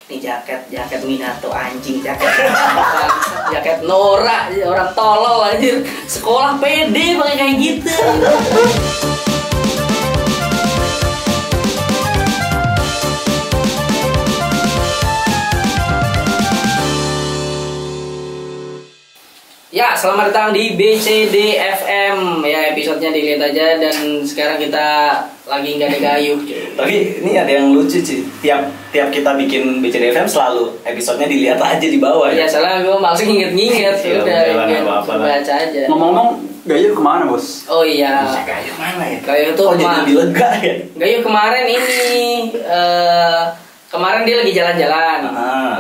Ini jaket Minato anjing, jaket Nora, orang tolol anjir. Sekolah pede pakai kayak gitu. Ya, selamat datang di BCD FM. Ya, episodenya dilihat aja. Dan sekarang kita lagi nggak ada Gayu. Tapi ini ada yang lucu sih. Tiap kita bikin BCD FM selalu episodenya dilihat aja di bawah. Ya, soalnya gue maksud nginget-nginget. Udah, baca aja. Ngomong-ngomong, Gayu kemana, Bos? Oh iya. Gayu mana ya? Gayu tuh jadi lebih lega ya. Gayu kemarin ini kemarin dia lagi jalan-jalan.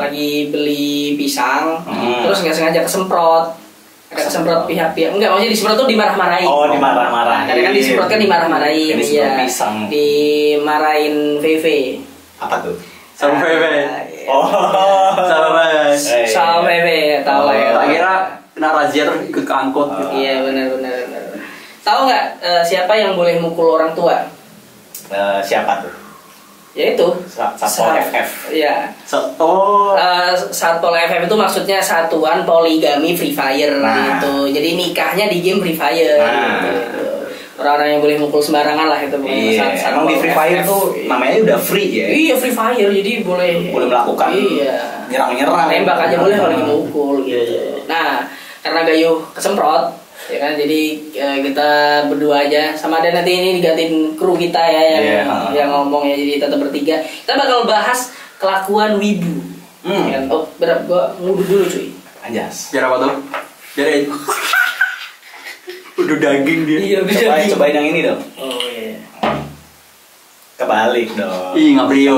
Lagi beli pisang, terus nggak sengaja kesemprot. Ada kesemprot pihak-pihak, enggak, maksudnya disemprot tuh dimarah-marahin. Oh, dimarah-marahin. Kadang kan disemprot kan dimarah-marahin. Disemprot pisang. Dimarahin VV. Apa tuh? Sama VV. Oh, Sama VV, tahu lah ya. Tak kira kena razia terus ikut ke angkot. Iya, benar. Tahu nggak siapa yang boleh mukul orang tua? Siapa tuh? Ya itu Satpol FF. Iya. Oh. Satpol FF itu maksudnya Satuan Poligami Free Fire gitu. Jadi nikahnya di game Free Fire gitu. Orang-orang yang boleh mukul sembarangan lah itu. Iya. Emang di Free Fire tuh namanya udah free ya? Iya, Free Fire, jadi boleh melakukan nyerang-nyerang. Tembak aja boleh kalau lagi mukul gitu. Nah, karena Gayu kesemprot ya kan, jadi kita berdua aja sama ada nanti ini digantiin kru kita ya yang ngomong ya, jadi tetap bertiga. Kita bakal bahas kelakuan wibu. Kan? Oh, berapa gua ngudu dulu cuy. Anjas. Biar apa tuh? Biar udah daging dia. Iya, udah daging. Cobain yang ini dong. Oh iya. Kebalik dong. Ih, Ngaprio.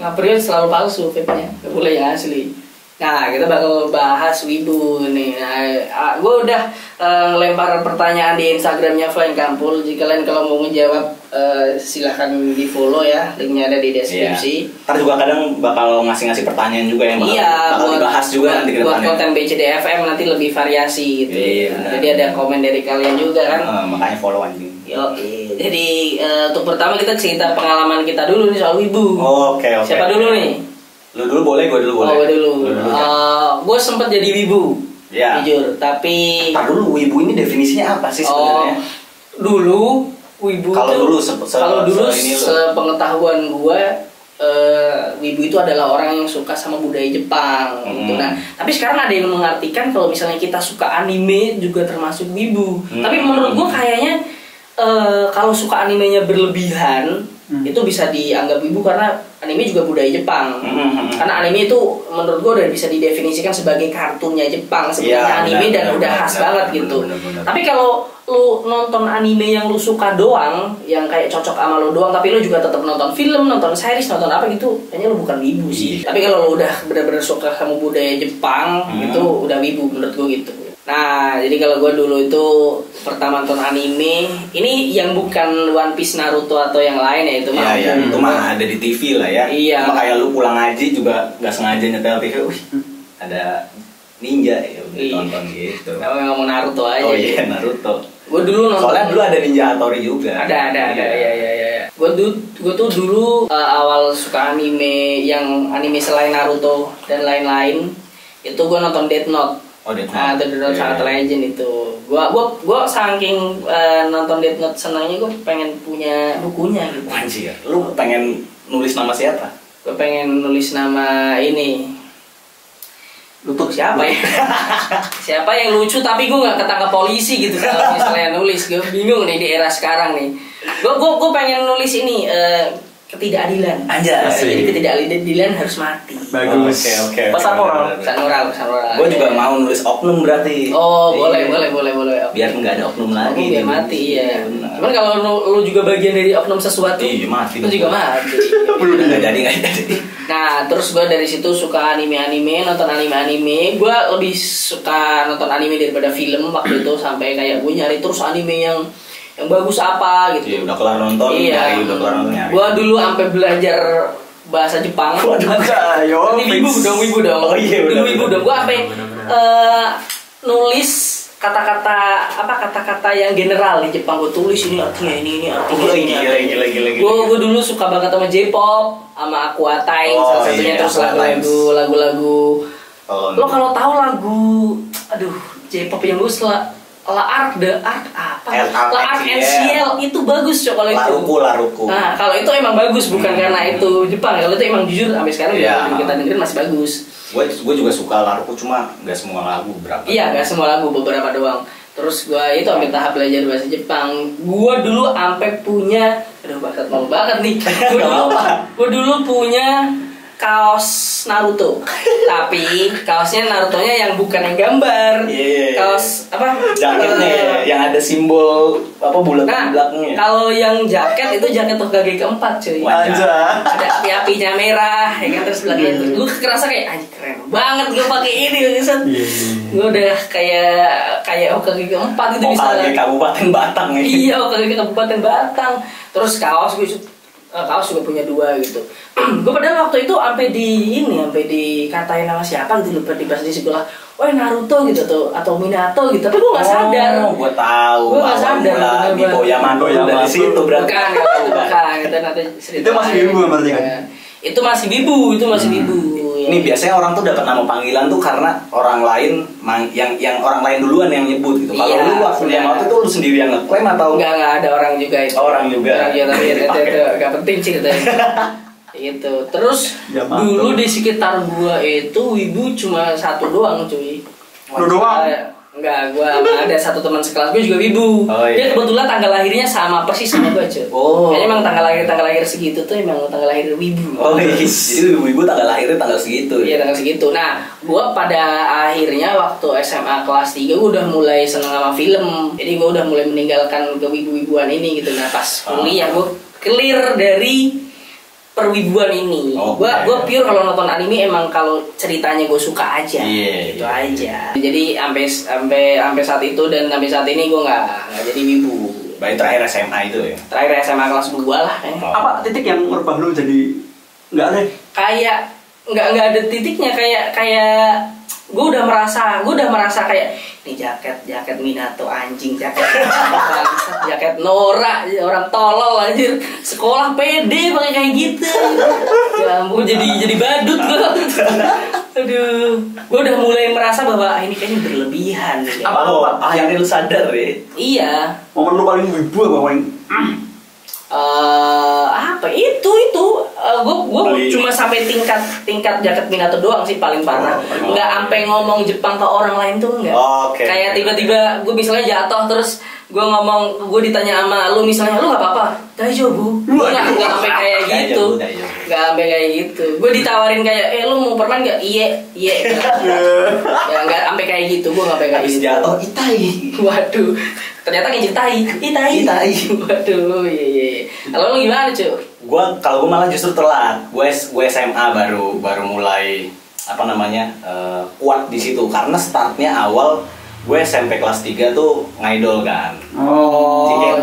Ngaprio selalu palsu vape-nya. Gak boleh yang asli. Nah, kita bakal bahas wibu nih. Nah, gue udah ngelempar pertanyaan di Instagramnya Flying Kampul. Jika kalian kalau mau menjawab silahkan di follow ya, linknya ada di deskripsi. Ntar juga kadang bakal ngasih pertanyaan juga yang bakal dibahas juga nanti ke depannya. Buat konten BCD FM nanti lebih variasi gitu. Jadi ada komen dari kalian juga kan. Makanya follow anjing. Jadi untuk pertama kita cerita pengalaman kita dulu nih soal wibu. Oke. Siapa dulu nih? Lu dulu boleh, gue dulu boleh. Oh, gue dulu. Gue sempet jadi wibu. Ya. Jujur, tapi dulu wibu ini definisinya apa sih sebenarnya? Dulu wibu kalau dulu sepengetahuan gue, wibu itu adalah orang yang suka sama budaya Jepang gitu. Nah, tapi sekarang ada yang mengartikan kalau misalnya kita suka anime juga termasuk wibu. Tapi menurut gue kayaknya kalau suka animenya berlebihan itu bisa dianggap wibu, karena anime juga budaya Jepang. Karena anime itu menurut gue udah bisa didefinisikan sebagai kartunnya Jepang sebenarnya anime, dan udah khas banget gitu. Tapi kalau lu nonton anime yang lu suka doang, yang kayak cocok sama lu doang, tapi lu juga tetap nonton film, nonton series, nonton apa gitu, kayaknya lu bukan wibu sih. Tapi kalau lu udah benar-benar suka sama budaya Jepang, itu udah wibu menurut gue gitu. Nah, jadi kalau gue dulu itu pertama nonton anime, ini yang bukan One Piece, Naruto atau yang lain ya, itu mah. Iya, itu mah ada di TV lah ya. Iya. Cuma kayak lu pulang ngaji juga nggak sengaja nyetel TV, ada ninja ya, udah tonton gitu. Ngomong Naruto aja. Oh iya, Naruto. Gue dulu nonton. Soalnya dulu ada Ninja Hattori juga. Ada. Iya. Gue tuh dulu awal suka anime, yang anime selain Naruto dan lain-lain, itu gue nonton Death Note. Oh, Death Note. Death Note sangat legend itu. Gue saking nonton Death Note senangnya, gue pengen punya bukunya gitu. Anjir, lu pengen nulis nama siapa? Gue pengen nulis nama ini. Lutuk siapa ya? Siapa yang lucu tapi gue nggak ketangkap polisi gitu kalau misalnya nulis. Gue bingung nih di era sekarang nih. Gue pengen nulis ini ketidakadilan. Anjas. Jadi ketidakadilan harus mati. Bagus. Oke. Pesan moral. Gue juga mau nulis oknum berarti. Oh, boleh. Biar nggak ada oknum lagi. Biar mati ya. Cuman kalau lu juga bagian dari oknum sesuatu, mati. Lu juga mati. Nggak jadi. Nah, terus gue dari situ suka nonton anime. Gue lebih suka nonton anime daripada film waktu itu, sampai kayak gue nyari terus anime yang bagus apa gitu. Iya, udah kelar nonton. Nyari. Gue dulu sampai belajar bahasa Jepang. Ayo, wibu dong. Oh iya, dulu wibu dong. Gue sampai nulis kata-kata yang general di Jepang gue tulis ini artinya ini artinya ini. Gila. Gue dulu suka banget sama J-pop, sama Aqua Tain salah satunya, terus lagu-lagu. Lo kalau tahu lagu, aduh J-pop yang bagus La Art and Ciel itu bagus cok kalau itu. Laruku. Nah kalau itu emang bagus bukan karena itu Jepang, kalau itu emang jujur sampai sekarang kita dengerin masih bagus. Gue juga suka Laruku, cuma nggak semua lagu, berapa? Iya, nggak semua lagu, beberapa doang. Terus gue itu ambil tahap belajar bahasa Jepang. Gue dulu sampai punya, aduh bakat mau banget nih. Gue dulu punya kaos Naruto, tapi kaosnya Narutonya yang bukan yang gambar. Kaos apa? Jaketnya yang ada simbol apa bulat di belakangnya. Kalau yang jaket itu jaket Hokage keempat cuy. Wajah. Ada api-apinya merah, ya kan, terus belakangnya gue kerasa kayak anjir keren banget gue pakai ini gitu. Gue udah kayak Hokage keempat gitu misalnya. Hokage Kabupaten Batang ya. Iya, Hokage Kabupaten Batang. Terus kaos juga punya 2 gitu. Gue padahal waktu itu sampai dikatain sama siapa gitu, lupa dibahas di sekolah. Wah Naruto gitu tuh atau Minato gitu, tapi gue nggak sadar. Gue tahu. Gue nggak sadar. Bibo Yamato dari situ berarti. Bukan. Itu nanti cerita. Itu masih wibu berarti kan? Itu masih wibu. Ini biasanya orang tuh dapat nama panggilan tuh karena orang lain yang orang lain duluan yang nyebut gitu. Kalau lu waktu Yamato itu lu sendiri yang ngeklaim atau enggak ada orang juga itu. Orang juga. Tapi itu enggak penting sih ceritanya. Itu. Terus Yamato. dulu di sekitar gua itu wibu cuma 1 doang cuy. Lu doang? Enggak, gua ada satu teman sekelas gue juga wibu. Dia kebetulan tanggal lahirnya sama persis sama gua cuy. Kayaknya emang tanggal lahir segitu tuh emang tanggal lahir wibu. Jadi wibu tanggal lahirnya tanggal segitu. Iya tanggal segitu. Nah, gua pada akhirnya waktu SMA kelas 3 gua udah mulai seneng sama film. Jadi gua udah mulai meninggalkan kewibu-wibuan ini gitu. Nah, pas kuliah gua clear dari perwibuan ini. Gue pure kalau nonton anime emang kalau ceritanya gue suka aja, gitu aja. Jadi sampai saat itu dan sampai saat ini gue nggak jadi wibu. Baik terakhir SMA itu ya? Terakhir SMA kelas 2 lah. Apa titik yang merubah lu jadi nggak ada? Kayak nggak ada titiknya, kayak gue udah merasa kayak ini jaket Minato anjing, jaket Nora orang tolol anjir, sekolah pede pakai kayak gitu. Ya ampun jadi badut gue. Aduh, gue udah mulai merasa bahwa ini kayaknya berlebihan. Apa akhirnya lu sadar ya? Iya. Momen lu paling wibu apa paling? Apa gue cuma sampai tingkat jaket Minato doang sih paling parah. Nggak sampai ngomong Jepang ke orang lain tuh enggak. Kayak tiba-tiba gue misalnya jatuh terus gue ditanya sama lu misalnya, lu nggak apa-apa? Daijoubu. Gue nggak sampai kayak gitu. Nggak sampai kayak gitu. Gue ditawarin kayak, lu mau permen nggak? Iya. Ya nggak sampai kayak gitu. Gue nggak sampai kayak gitu. Jatuh itai. Waduh. Ternyata ngejek itai. Waduh, iya. Kalau lu gimana, Cuk? Kalau gue malah justru telat. Gue SMA baru mulai kuat di situ karena startnya awal gue SMP kelas 3 tuh ngaidol kan.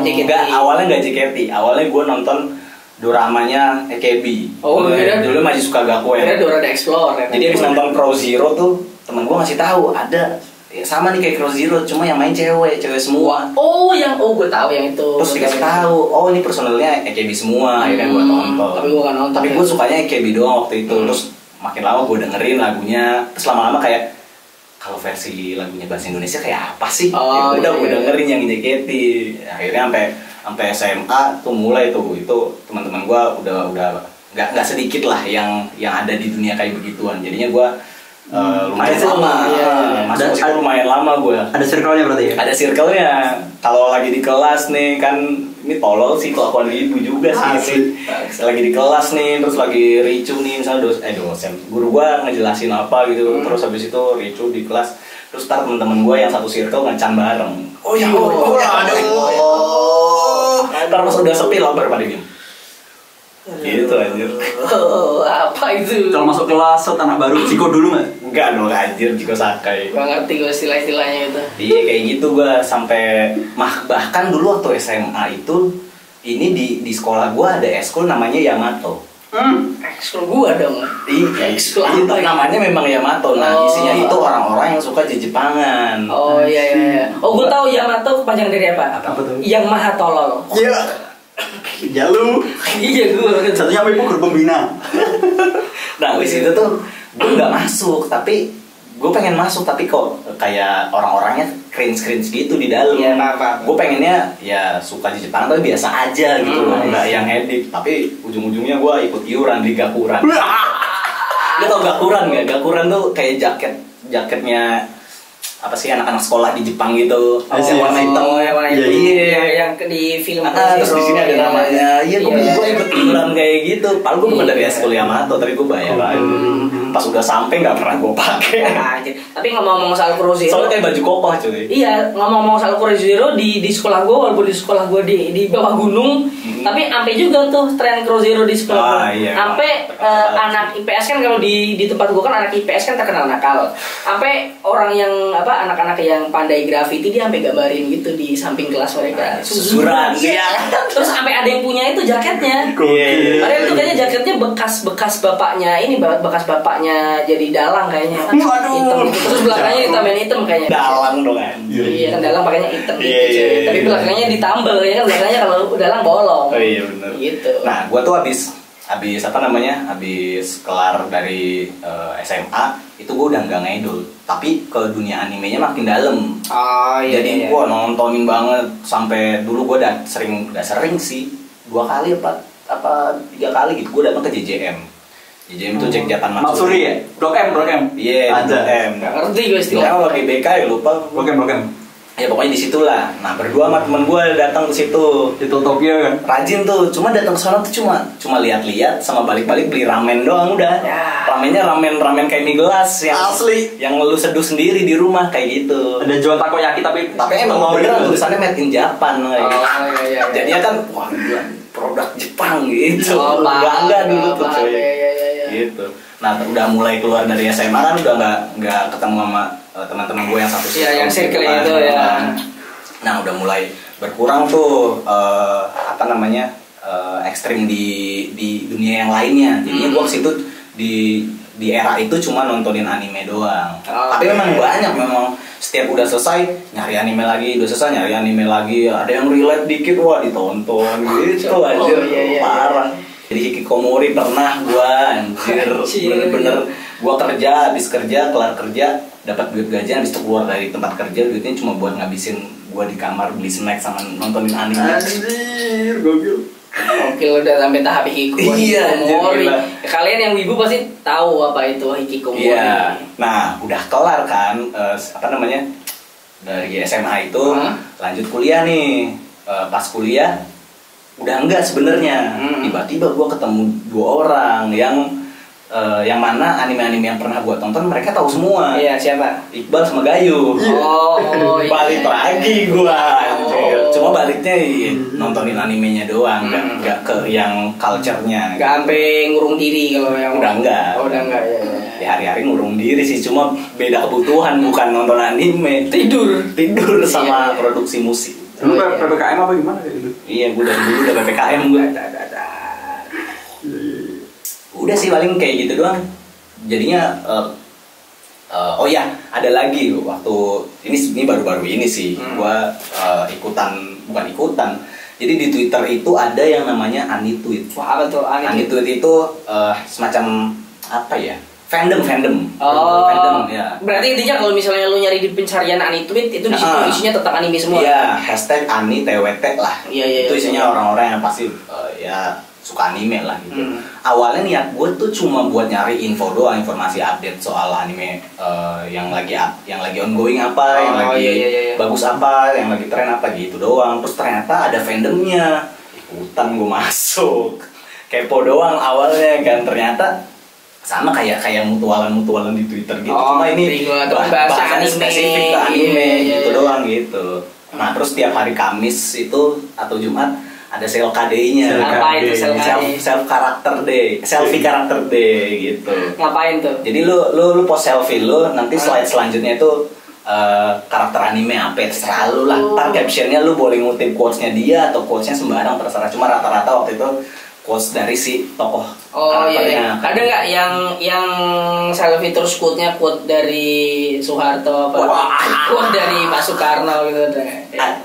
JKT. Awalnya nggak JKT. Awalnya gue nonton doramanya AKB. Dulu masih suka Gakuen. Dora the Explorer. Jadi habis nonton Crow Zero tuh temen gue ngasih tahu ada sama nih kayak Crow Zero, cuma yang main cewek semua. Gue tahu yang itu. Terus dikasih tahu, ini personelnya AKB semua, ya kan gue nonton. Tapi gue nggak nonton. Tapi gue sukanya AKB doang waktu itu. Terus makin lama gue dengerin lagunya. Terus lama-lama kayak kalau versi lagunya bahasa Indonesia kayak apa sih? Gue dengerin yang JKT. Akhirnya sampai SMA tuh mulai tuh itu teman-teman gue udah nggak sedikit lah yang ada di dunia kayak begituan. Jadinya gue lumayan lama, masuk itu lumayan lama gue. Ada circle-nya berarti ya? Ada circle-nya. Kalau lagi di kelas nih kan, ini tolol sih kelakuan ibu juga sih. Lagi di kelas nih, terus lagi ricu nih misalnya dosen, guru gue ngejelasin apa gitu, terus habis itu ricu di kelas, terus ntar teman-teman gue yang satu circle ngecan bareng. Ntar pas udah sepi lah baru pada diem. Gitu anjir. Apa itu? Kalau masuk kelas anak baru Ciko dulu nggak? Enggak dong anjir, Ciko Sakai. Gua ngerti gue istilah-istilahnya itu. Iya kayak gitu gue sampai bahkan dulu waktu SMA itu ini di sekolah gue ada eskul namanya Yamato. Ekskul gua dong. Iya, Ekskul itu apa? namanya memang Yamato. Nah, isinya itu orang-orang yang suka Jepangan. Oh iya. Oh, gua tahu Yamato kepanjangan dari apa? Apa tuh? Yang maha tolol. Iya. Ya lu. Iya gua. Satunya apa itu guru pembina. Nah, wis itu tuh gue nggak masuk, tapi gue pengen masuk, tapi kok kayak orang-orangnya cringe gitu di dalam. Iya, apa? Gue pengennya ya suka di Jepang tapi biasa aja gitu loh, nggak yang edik. Tapi ujung-ujungnya gue ikut iuran di Gakuran. Lo tau Gakuran nggak? Gakuran tuh kayak jaketnya apa sih anak-anak sekolah di Jepang gitu, yang warna hitam. Iya, yang di film. Terus di sini ada namanya. Iya, gue ikut iuran kayak gitu. Padahal gue bukan dari Eskul Yamato, tapi gue bayar aja. Pas udah sampai nggak pernah gue pakai. Tapi ngomong-ngomong soal Kurosero, Soalnya kayak baju kokoh cuy. iya, ngomong-ngomong soal Kurosero di sekolah gue, walaupun di sekolah gue di bawah gunung, tapi sampai juga tuh tren Kurosero di sekolah gue. Iya, Sampai anak IPS kan, kalau di tempat gue kan anak IPS kan terkenal nakal. Sampai orang yang anak-anak yang pandai grafiti dia sampai gambarin gitu di samping kelas mereka. Susuran. Iya. Terus sampai ada yang punya itu jaketnya. Iya. Padahal itu kayaknya jaketnya bekas bapaknya jadi dalang kayaknya. Waduh. Hitam gitu. Terus belakangnya ditambahin hitam kayaknya. Dalang dong kan. Iya kan dalang pakainya hitam gitu. Iya, cuy. iya, Tapi iya. belakangnya ditambal ya kan, belakangnya kalau dalang bolong. Oh iya benar. Gitu. Nah, gua tuh habis kelar dari SMA itu gua udah nggak ngidol, tapi ke dunia animenya makin dalam. Oh iya. Jadi gua nontonin banget sampai dulu gua udah sering sih 2 kali apa 3 kali gitu gua datang ke JJM. JJM itu Japan Matsuri ya? Blok M. Iya, Ada. JJM. Nggak ngerti gue Istilahnya istilah. kalau GBK ya lupa. Blok M. Ya pokoknya di situlah. Nah, berdua sama temen gue datang ke situ. Itu Tokyo kan? Rajin tuh, cuma datang ke sana tuh cuma lihat-lihat sama balik-balik beli ramen doang udah. Ya. Ramennya ramen kayak mie gelas yang Asli. yang lu seduh sendiri di rumah kayak gitu. Ada jual takoyaki tapi Tapi emang beneran tulisannya made in Japan kayak gitu. Iya. Jadinya kan wah gila, produk Jepang gitu. Oh, Bangga dulu tuh paham. cuy. Iya. Gitu. Nah, udah mulai keluar dari SMA kan udah nggak ketemu sama teman-teman gue yang satu Iya, yang circle kan. itu ya. Nah, udah mulai berkurang tuh ekstrim di dunia yang lainnya. Jadinya gue ke situ di era itu cuma nontonin anime doang. Tapi memang banyak, memang setiap udah selesai nyari anime lagi, udah selesai nyari anime lagi. Ada yang relate dikit, wah ditonton gitu aja. Iya. Parah. Jadi hikikomori pernah gua, anjir, bener-bener gua kerja, habis kerja, kelar kerja, dapat duit gajian, habis itu keluar dari tempat kerja, duitnya cuma buat ngabisin gua di kamar beli snack sama nontonin anime. Anjir, gokil. Oke, udah sampai tahap hikikomori. Iya, anjir, gila. Kalian yang wibu pasti tahu apa itu hikikomori. Iya. Nah, udah kelar kan, dari SMA itu lanjut kuliah nih. Pas kuliah udah enggak sebenarnya. Tiba-tiba gue ketemu 2 orang yang mana anime-anime yang pernah gue tonton mereka tahu semua. Iya, siapa? Iqbal sama Gayu. Oh, Balik lagi gue, anjir. Cuma baliknya nontonin animenya doang, nggak ke yang culture-nya. Gak sampai ngurung diri kalau yang Udah enggak. Oh, udah enggak ya. Ya hari-hari ngurung diri sih, cuma beda kebutuhan, bukan nonton anime. Tidur sama Iya. produksi musik. Lu PPKM apa gimana kayak gitu? Iya, gue dari dulu udah PPKM gue. Udah sih paling kayak gitu doang. Jadinya oh ya, ada lagi waktu ini baru-baru ini sih. Gua bukan ikutan. Jadi di Twitter itu ada yang namanya Anitweet. Wah, apa tuh? Anitweet itu semacam apa ya? Fandom. Oh, Fandom ya. berarti intinya kalau misalnya lu nyari di pencarian Anitweet itu di situ isinya tentang anime semua. Iya, hashtag #AniTWT lah. Iya. Itu isinya orang-orang yang pasti ya suka anime lah gitu. Awalnya niat gue tuh cuma buat nyari info doang, informasi update soal anime yang lagi ongoing apa, yang lagi bagus apa, yang lagi tren apa gitu doang. Terus ternyata ada fandomnya, ikutan gue masuk. Kepo doang awalnya kan, ternyata sama kayak mutualan di Twitter gitu. Cuma ini bahasannya spesifik ke anime gitu doang gitu. Nah, terus tiap hari Kamis itu atau Jumat ada sale KD-nya. Apa itu sale KD? Selfie karakter day gitu. Ngapain tuh? Jadi lu post selfie lu, nanti slide selanjutnya itu karakter anime apa terserah lu lah. Ntar captionnya lu boleh ngutip quotes-nya dia atau quotes-nya sembarang terserah. Cuma rata-rata waktu itu quotes dari si tokoh. Oh iya. Ada nggak yang selfie terus quote-nya quote dari Soeharto apa? Quote dari Pak Soekarno gitu ada?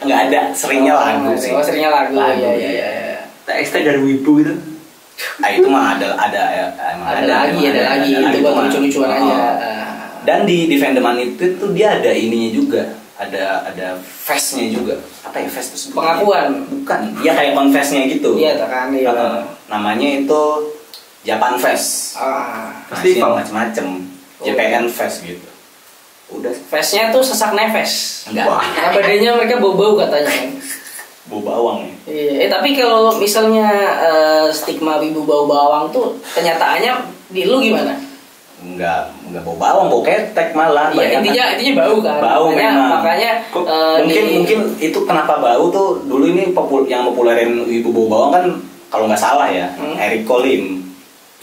Nggak ada, seringnya lagu sih. Oh seringnya lagu. Iya. TXT dari Wibu gitu. Nah itu mah ada lagi itu buat lucu-lucuan aja. Dan di fandoman itu tuh dia ada ininya juga, ada festnya juga. Apa ya fest itu? Pengakuan. Bukan, dia kayak confess-nya gitu. Iya kan iya. Namanya itu Japan Fest. Pasti macam-macam. JPN Fest gitu. Udah. Festnya tuh sesak nefes. Enggak. Nah, badannya mereka bau-bau katanya kan. Bau bawang ya. Iya, tapi kalau misalnya stigma wibu bau bawang tuh kenyataannya di lu gimana? Enggak bau bawang, bau ketek malah. Iya, intinya bau kan. Bau makanya mungkin itu kenapa bau tuh dulu ini yang populerin wibu bau bawang kan kalau nggak salah ya, Eric Colim.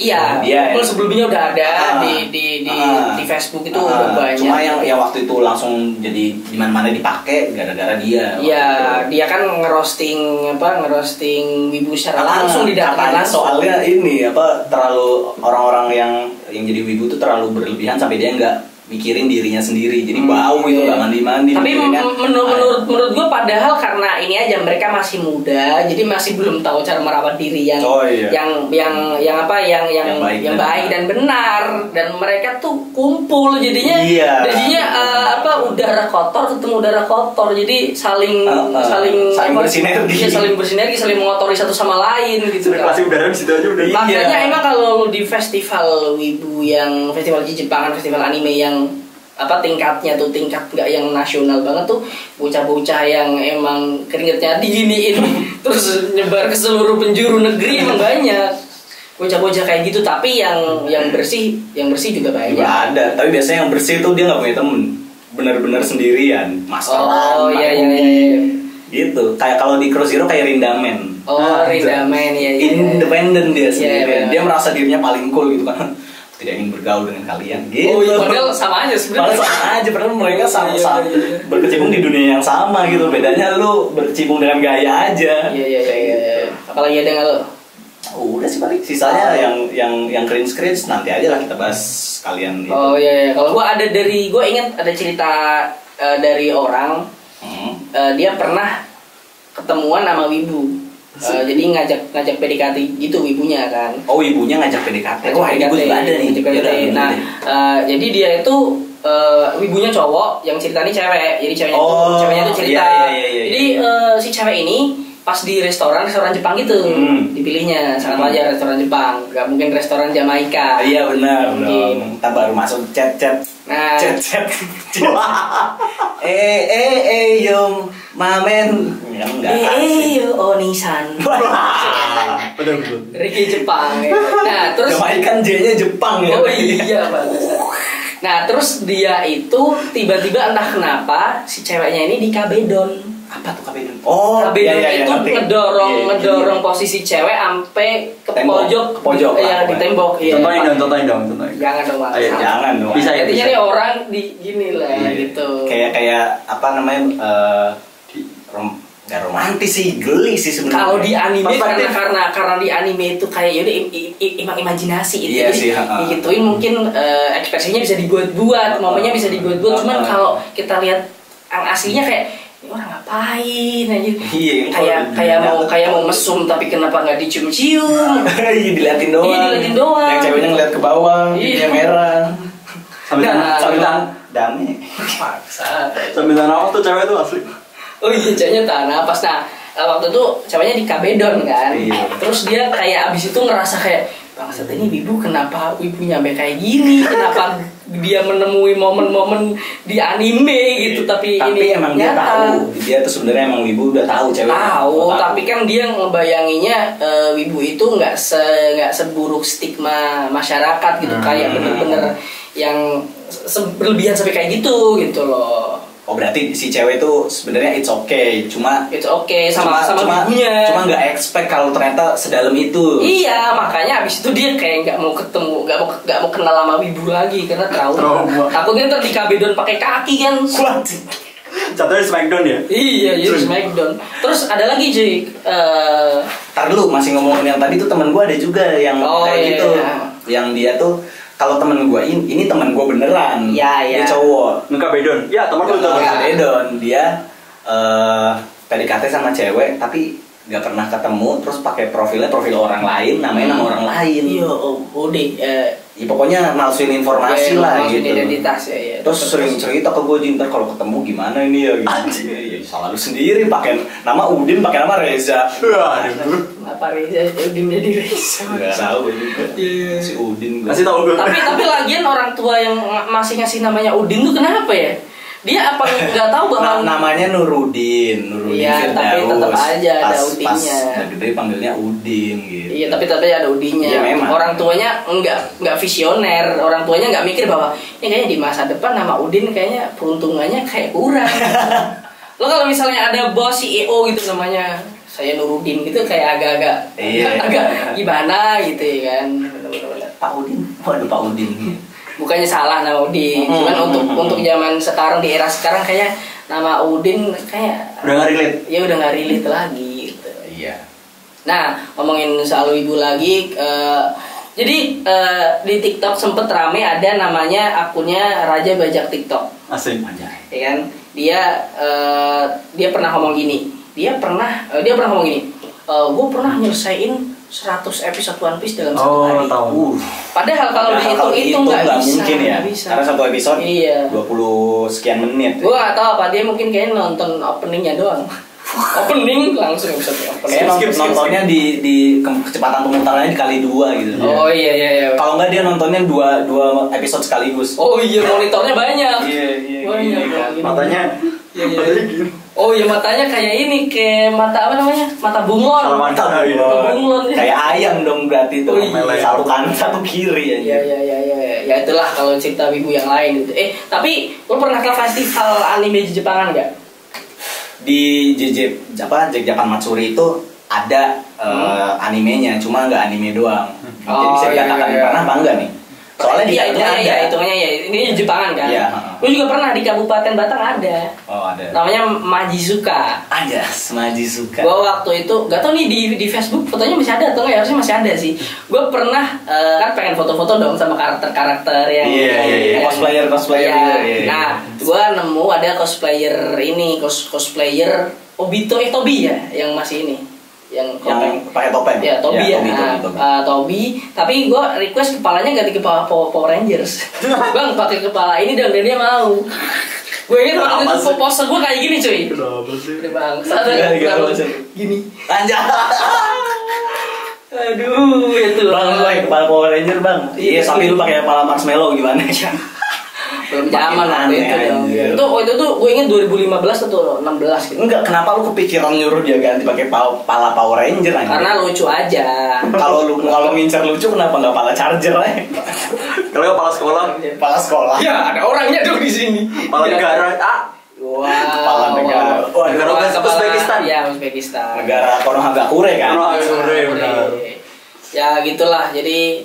Iya, dia sebelumnya udah ada di Facebook itu udah banyak. Cuma yang waktu itu langsung jadi di mana-mana dipakai gara-gara dia. Iya, dia kan ngerosting wibu secara langsung didatangkan langsung. Soalnya ini terlalu orang-orang yang jadi wibu tuh terlalu berlebihan sampai dia nggak mikirin dirinya sendiri, jadi bau itu nggak mandi-mandi. Tapi menurut gue padahal karena ini aja mereka masih muda, jadi masih belum tahu cara merawat diri yang baik dan benar, dan mereka tuh kumpul jadinya udara kotor ketemu udara kotor, jadi saling bersinergi, saling mengotori satu sama lain gitu. Sirkulasi udara di situ aja udah. Makanya emang kalau di festival wibu yang festival Jepangan, festival anime yang tingkatnya tuh tingkat nggak yang nasional banget tuh, bocah-bocah yang emang keringetnya diginiin terus nyebar ke seluruh penjuru negeri emang banyak bocah-bocah kayak gitu. Tapi yang bersih juga banyak. Juga ada, tapi biasanya yang bersih tuh dia nggak punya temen, benar-benar sendirian, maskeran. Iya. Gitu, kayak kalau di Cross Zero kayak Rindamen. Rindamen ya. Independen dia sendirian. Dia merasa dirinya paling cool gitu kan. Tidak ingin bergaul dengan kalian gitu. Padahal sama aja sebenarnya. Padahal mereka sama-sama berkecimpung di dunia yang sama gitu. Bedanya lu berkecimpung dengan gaya aja. Iya. Apalagi ada nggak lo? Udah sih paling sisanya yang cringe nanti aja lah kita bahas kalian gitu. Oh iya. Kalau gue ingat ada cerita dari orang dia pernah ketemuan sama wibu. Jadi ngajak PDKT gitu wibunya kan. Oh, wibunya ngajak PDKT. Wah, ini gue juga ada nih. Nah, jadi dia itu wibunya cowok, yang ceritanya cewek. Jadi ceweknya tuh cerita. Jadi si cewek ini pas di restoran Jepang gitu dipilihnya, sangat wajar restoran Jepang, nggak mungkin restoran Jamaika. Iya benar. Kita baru masuk chat. Nah, chat. Yo mamen. Yo Onisan. Betul. Ricky Jepang. Ya. Nah terus Jamaika J-nya Jepang ya. Oh iya bagus. Nah terus dia itu tiba-tiba entah kenapa si ceweknya ini di kabedon. Apa tuh kabedon? Kabedon itu ngedorong posisi cewek sampai ke pojok. Iya di tembok. Contohin dong. Jangan dong Mas. Jangan dong. Bisa intinya nih orang di gini lah gitu. Kayak apa namanya? Gak romantis sih, geli sih sebenarnya. Kalau di anime karena di anime itu kayak yaudah imajinasi itu. Iya sih, digituin mungkin ekspresinya bisa dibuat-buat, momennya bisa dibuat-buat. Cuman kalau kita lihat yang aslinya kayak ini orang ngapain aja? Iya, kayak mau mesum tapi kenapa nggak dicium-cium? Iya, diliatin doang. Yang ceweknya ngeliat ke bawah, yang merah. Sambil damai. Paksa. Sambil apa tuh cewek tuh asli? Oh iya, ceweknya tanah pas. Nah waktu itu ceweknya di kabedon kan. Terus dia kayak abis itu ngerasa kayak bangsat ini wibu, kenapa wibunya sampai kayak gini, kenapa dia menemui momen-momen di anime gitu. Tapi ini emang nyata. Dia tahu dia tuh sebenarnya emang wibu udah tahu cewek tahu, tapi kan dia ngebayanginya wibu itu nggak seburuk stigma masyarakat gitu. Kayak bener-bener yang berlebihan sampai kayak gitu loh. Oh berarti si cewek itu sebenarnya it's okay sama ibunya. Cuma nggak expect kalau ternyata sedalam itu. Iya, makanya abis itu dia kayak nggak mau ketemu, nggak mau kenal sama wibu lagi karena takutnya ntar di kabedon pakai kaki kan. Jatuhnya Smackdown ya? Iya, Smackdown. Terus ada lagi cuy. Tar dulu masih ngomongin yang tadi tuh temen gue ada juga yang kayak gitu. Yang dia tuh kalau temen gue ini temen gue beneran. Iya. Dia cowok. Muka bedon. Ya teman gue tuh. Bedon. Dia PDKT sama cewek tapi nggak pernah ketemu, terus pakai profil orang lain, namanya nama orang lain. Iya, Ya pokoknya malsuin informasi lah malsuin gitu. Identitas ya. Terus sering cerita ke gue, Jintar kalau ketemu gimana ini ya gitu. Anjing. Ya, salah lu sendiri pakai nama Udin, pakai nama Reza. Kenapa Reza Udin jadi Reza? Enggak tahu juga. Si Udin. Kasih tahu gue. Tapi lagian orang tua yang masih ngasih namanya Udin tuh kenapa ya? Dia apa nggak tahu bahwa namanya Nurudin Iya, tapi tetap aja ada Udinnya. Pas gede panggilnya Udin gitu. Iya, tapi ada Udinnya. Iya, memang. Orang tuanya nggak visioner. Orang tuanya nggak mikir bahwa ya kayaknya di masa depan nama Udin kayaknya peruntungannya kayak kurang. Lo kalau misalnya ada bos CEO gitu namanya saya Nurudin gitu kayak agak gimana gitu ya kan. Pak Udin. Waduh Pak Udin. Bukannya salah nama Udin, cuman untuk zaman sekarang di era sekarang kayak nama Udin kayak udah nggak relate. Ya udah nggak relate lagi gitu. Iya. Nah, ngomongin soal wibu lagi, jadi di TikTok sempet rame ada namanya akunnya Raja Bajak TikTok. Asik. Ya kan? Dia pernah ngomong gini. Dia pernah ngomong gini. Gue pernah nyelesain 100 episode One Piece dalam satu hari. Tahu. Padahal kalau dihitung-hitung nggak bisa. Mungkin ya. Karena satu episode 20 sekian menit. Gue nggak tahu apa dia mungkin kayaknya nonton openingnya doang. Opening langsung episode opening. Kayak nontonnya di kecepatan pemutarannya dikali 2 gitu. Oh iya. Kalau nggak dia nontonnya dua episode sekaligus. Oh iya, monitornya banyak. Iya. Banyak. Matanya. Iya. Oh iya, matanya kayak ini, kayak mata apa namanya? Mata bunglon. Mata bunglon. Kayak ayam dong berarti tuh. Satu kanan satu kiri aja. Iya. Ya itulah kalau cerita wibu yang lain gitu. Tapi lo pernah ke festival anime Jepangan nggak? Di Japan Matsuri itu ada animenya, cuma nggak anime doang. Jadi bisa dikatakan pernah apa enggak nih? Soalnya di hitungannya ya. Ini Jepangan kan? Iya. Gue juga pernah di Kabupaten Batang ada. Oh ada. Namanya Majizuka. Ada, Majizuka. Gue waktu itu, gak tau nih di Facebook fotonya masih ada atau nggak? Harusnya masih ada sih. Gue pernah kan pengen foto-foto dong sama karakter-karakter yang cosplayer gitu. Nah, gue nemu ada cosplayer ini, cosplayer Obito Tobi ya, yang masih ini. Yang pakai topeng. Ya, Tobi ya. Tobi, tapi gue request kepalanya ganti kepala Power Rangers. Bang, pakai kepala ini dan dia mau. Gue ingat waktu itu poster gue kayak gini cuy. Kenapa sih? Udah bang, sadar gini. Anjay. Aduh, itu. Bang, lu pakai kepala Power Ranger, Bang. Iya, tapi lu pakai kepala Marshmallow gimana ya? Belum zaman waktu itu. Waktu itu gue ingat 2015 atau 16 gitu. Enggak, kenapa lu kepikiran nyuruh dia ganti pakai kepala Power Ranger aja? Karena lucu aja. Kalau ngincer lucu kenapa enggak kepala Charger aja? Kalau kepala sekolah, Ya, ada orangnya dong di sini. kepala negara. Wow. Kepala negara. Negara Uzbekistan. Iya, Uzbekistan. Negara Konohagakure kan? Konohagakure, benar. Ya gitulah, jadi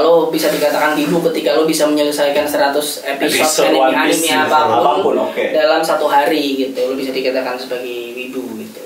lo bisa dikatakan wibu ketika lo bisa menyelesaikan 100 episode anime apapun dalam satu hari gitu. Lo bisa dikatakan sebagai wibu gitu.